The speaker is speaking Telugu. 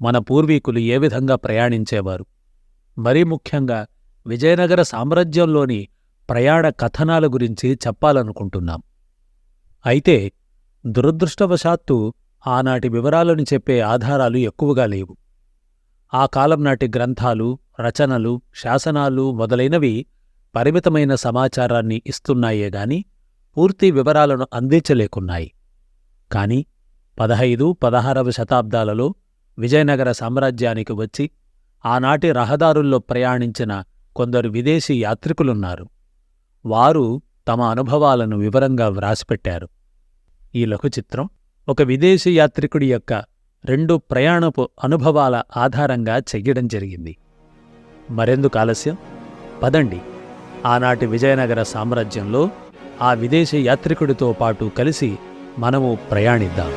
మన పూర్వీకులు ఏ విధంగా ప్రయాణించేవారు, మరీ ముఖ్యంగా విజయనగర సామ్రాజ్యంలోని ప్రయాణ కథనాల గురించి చెప్పాలనుకుంటున్నాం. అయితే దురదృష్టవశాత్తు ఆనాటి వివరాలను చెప్పే ఆధారాలు ఎక్కువగా లేవు. ఆ కాలం నాటి గ్రంథాలు, రచనలు, శాసనాలు మొదలైనవి పరిమితమైన సమాచారాన్ని ఇస్తున్నాయే గాని పూర్తి వివరాలను అందించలేకున్నాయి. కాని 15, 16వ శతాబ్దాలలో విజయనగర సామ్రాజ్యానికి వచ్చి ఆనాటి రహదారుల్లో ప్రయాణించిన కొందరు విదేశీ యాత్రికులున్నారు. వారు తమ అనుభవాలను వివరంగా వ్రాసిపెట్టారు. ఈ లఘుచిత్రం ఒక విదేశీ యాత్రికుడి యొక్క 2 ప్రయాణపు అనుభవాల ఆధారంగా చెయ్యడం జరిగింది. మరెందుకు ఆలస్యం? పదండి, ఆనాటి విజయనగర సామ్రాజ్యంలో ఆ విదేశీ యాత్రికుడితో పాటు కలిసి మనము ప్రయాణిద్దాం.